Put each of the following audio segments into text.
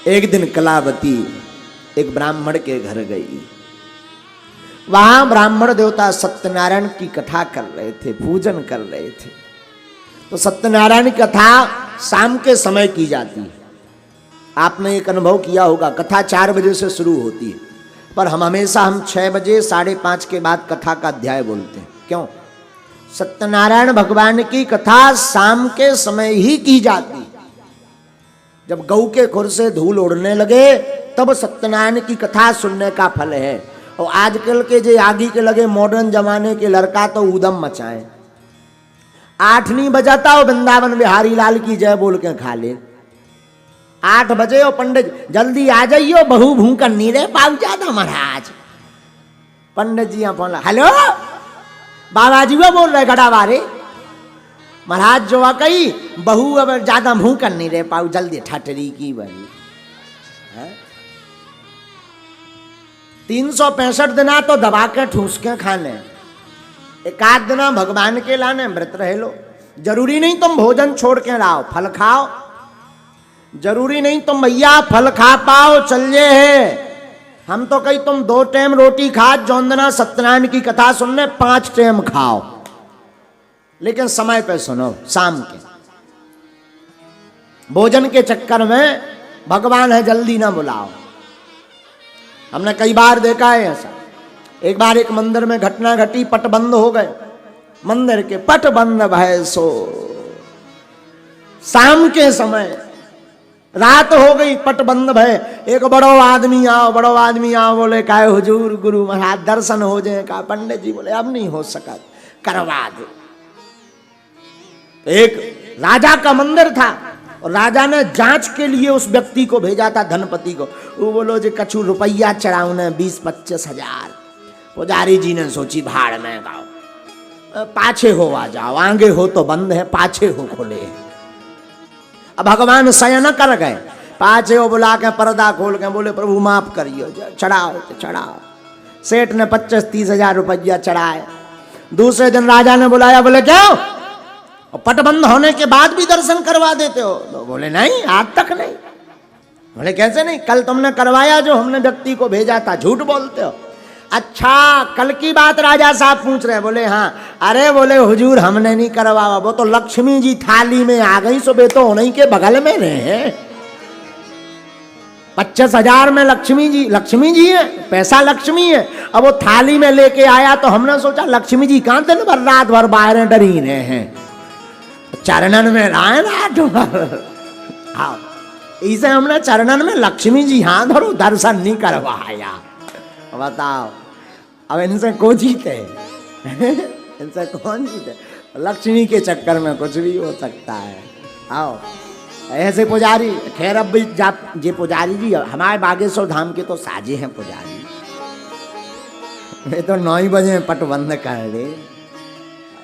एक दिन कलावती एक ब्राह्मण के घर गई। वहां ब्राह्मण देवता सत्यनारायण की कथा कर रहे थे, पूजन कर रहे थे। तो सत्यनारायण की कथा शाम के समय की जाती है। आपने एक अनुभव किया होगा, कथा 4 बजे से शुरू होती है, पर हम हमेशा 6 बजे 5:30 के बाद कथा का अध्याय बोलते हैं। क्यों? सत्यनारायण भगवान की कथा शाम के समय ही की जाती। जब गऊ के खुर से धूल उड़ने लगे तब सत्यनारायण की कथा सुनने का फल है। और आजकल के जो आगे के लगे मॉडर्न जमाने के लड़का तो उदम मचाए। 8 नहीं बजाता हो वृंदावन बिहारी लाल की जय बोल के खा ले। 8 बजे हो पंडित जल्दी आ जाइयो, बहू भूखन नहीं रहे पाऊ ज्यादा महाराज। पंडित जी फोन, हेलो बाबा जी वो बोल रहे गड़ा बारे महाराज जो कही बहू अब ज्यादा भूखन नहीं रहे पाऊ, जल्दी ठटरी की बनी। 365 दिना तो दबा के ठूस के खाने, 1 आध दिना भगवान के लाने व्रत रह लो। जरूरी नहीं तुम भोजन छोड़ के लाओ, फल खाओ। जरूरी नहीं तुम भैया फल खा पाओ, चलिए है। हम तो कहीं तुम 2 टाइम रोटी खा जौंदना सत्यनारायण की कथा सुनने 5 टाइम खाओ, लेकिन समय पे सुनो। शाम के भोजन के चक्कर में भगवान है जल्दी ना बुलाओ। हमने कई बार देखा है ऐसा। एक बार एक मंदिर में घटना घटी, पट बंद हो गए। मंदिर के पट बंद भय सो, शाम के समय रात हो गई, पट बंद भय। एक बड़ो आदमी आओ, बोले काय हुजूर गुरु महाराज दर्शन हो जाए का। पंडित जी बोले अब नहीं हो सका, करवा दो। एक राजा का मंदिर था और राजा ने जांच के लिए उस व्यक्ति को भेजा था, धनपति को। वो बोलो जी कछु रुपया चढ़ाऊ ने 20-25 हजार। पुजारी जी ने सोची भाड़ में गाओ, पाछे हो आ जाओ, आगे हो तो बंद है, पाछे हो खोले। अब भगवान शयन कर गए, पाछे हो बुला के पर्दा खोल के बोले प्रभु माफ करियो, चढ़ाओ तो चढ़ाओ। सेठ ने 25-30 हजार रुपया चढ़ाए। दूसरे दिन राजा ने बुलाया, बोले क्यों पट बंद होने के बाद भी दर्शन करवा देते हो? तो बोले नहीं आज तक नहीं। बोले कैसे नहीं? कल तुमने करवाया जो हमने व्यक्ति को भेजा था, झूठ बोलते हो। अच्छा कल की बात राजा साहब पूछ रहे? बोले हाँ। अरे बोले हुजूर हमने नहीं करवाया, वो तो लक्ष्मी जी थाली में आ गई, सुबह तो उन्हीं के बगल में रहे। 25 हजार में लक्ष्मी जी है, पैसा लक्ष्मी है। अब वो थाली में लेके आया तो हमने सोचा लक्ष्मी जी कहां दिन भर रात भर बाहर डरी रहे हैं, चरणन में राय रात भर। हाँ इसे हमने चरणन में लक्ष्मी जी हाथ धरो, दर्शन नहीं करवाया। बताओ अब इनसे को जीते? इनसे कौन जीते? लक्ष्मी के चक्कर में कुछ भी हो सकता है। आओ ऐसे पुजारी, खैर अब भी जे पुजारी जी हमारे बागेश्वर धाम के तो साजे हैं पुजारी। वे तो 9 बजे पट बंद कर दे,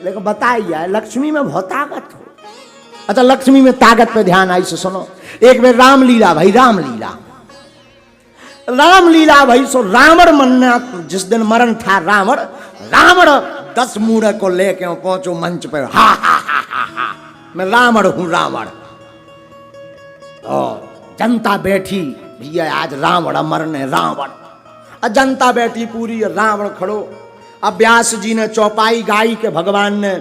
लेकिन बताइए लक्ष्मी में बहुत ताकत हो। अच्छा लक्ष्मी में ताकत पे ध्यान आई से सुनो। एक बार रामलीला भाई, रामलीला भाई सो रावण मरना, जिस दिन मरण था रावण 10 मूढ़ को लेके पहुंचो मंच पे। हा हा हा हा हा मैं रावण हूं रावण। और जनता बैठी भैया आज रावण मरने रावण। जनता बैठी पूरी, रावण खड़ो। अब व्यास जी ने चौपाई गाई के भगवान ने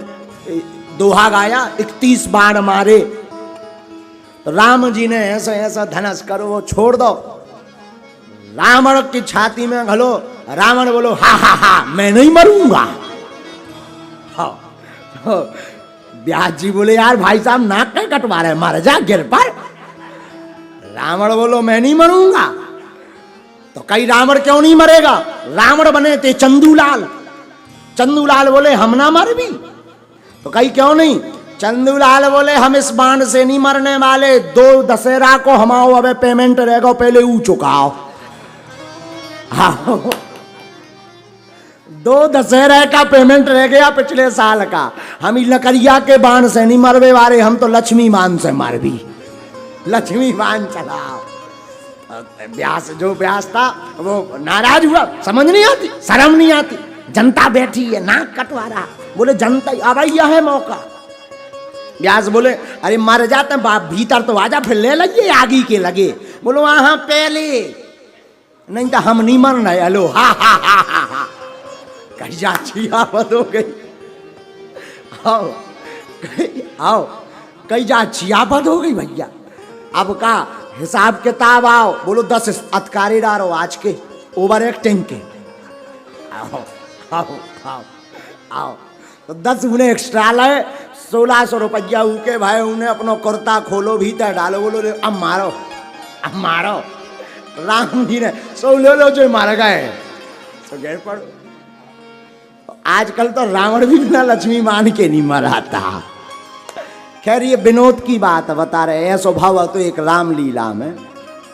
दोहा गाया, 31 बाण मारे। तो राम जी ने ऐसा धनुष करो वो छोड़ दो, रावण की छाती में घलो। रावण बोलो हा हा हा मैं नहीं मरूंगा। हाँ व्यास जी बोले यार भाई साहब नाक क्या कटवा रहे, मर जा गिर पर। रावण बोलो मैं नहीं मरूंगा। तो कई रावण क्यों नहीं मरेगा? रावण बने थे चंदूलाल। चंदूलाल बोले हम ना मर भी। तो कई क्यों नहीं? चंदूलाल बोले हम इस बाण से नहीं मरने वाले, 2 दशहरा को हमाओ अब पेमेंट रहेगा, पहले ऊ चुकाओ। हाँ 2 दशहरा का पेमेंट रह गया पिछले साल का। हम लकड़िया के बाण से नहीं मरवे वाले, हम तो लक्ष्मी बाण से मर भी। लक्ष्मी बाण चलाओ। व्यास था वो नाराज हुआ, समझ नहीं आती, शर्म नहीं आती। जनता बैठी है नाक कटवा रहा, बोले जनता अब यह है मौका। व्यास बोले अरे मर जाते बाप भीतर तो आजा, फिर ले लगिए आगे के लगे। बोलो वहां पहले, नहीं तो हम नहीं मर रहे। हेलो हा हा हा हा हा, कैसा छियावत हो गई। आओ आओ, कैसा छियावत हो गई भैया। अब का हिसाब किताब आओ। बोलो 10 अतकारी डालो आज के ओवर एक्टिंग के। आओ आओ आओ आओ, तो 10 उन्हें एक्स्ट्रा लाए, 1600 रुपया उके भाई। उन्हें अपना कुर्ता खोलो भीतर डालो, बोलो अब मारो, अब मारो। राम जी ने 16 लो जो मार गए, तो गए पड़ो। आजकल तो रावण भी बिना लक्ष्मी मान के नहीं मरा था। खैर ये विनोद की बात बता रहे हैं, स्वभाव तो एक रामलीला में।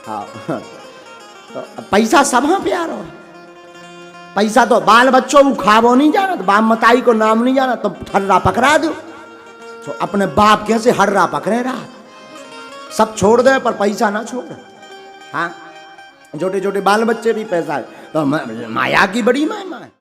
हाँ, तो पैसा सब हाँ प्यारो, पैसा तो बाल बच्चों को खावो नहीं जाना, तो बाप मताई को नाम नहीं जाना, तो हर्रा पकड़ा दो। तो अपने बाप कैसे हर्रा पकड़े रहा, सब छोड़ दे पर पैसा ना छोड़। हाँ, छोटे छोटे बाल बच्चे भी पैसा, तो माया की बड़ी महिमा है।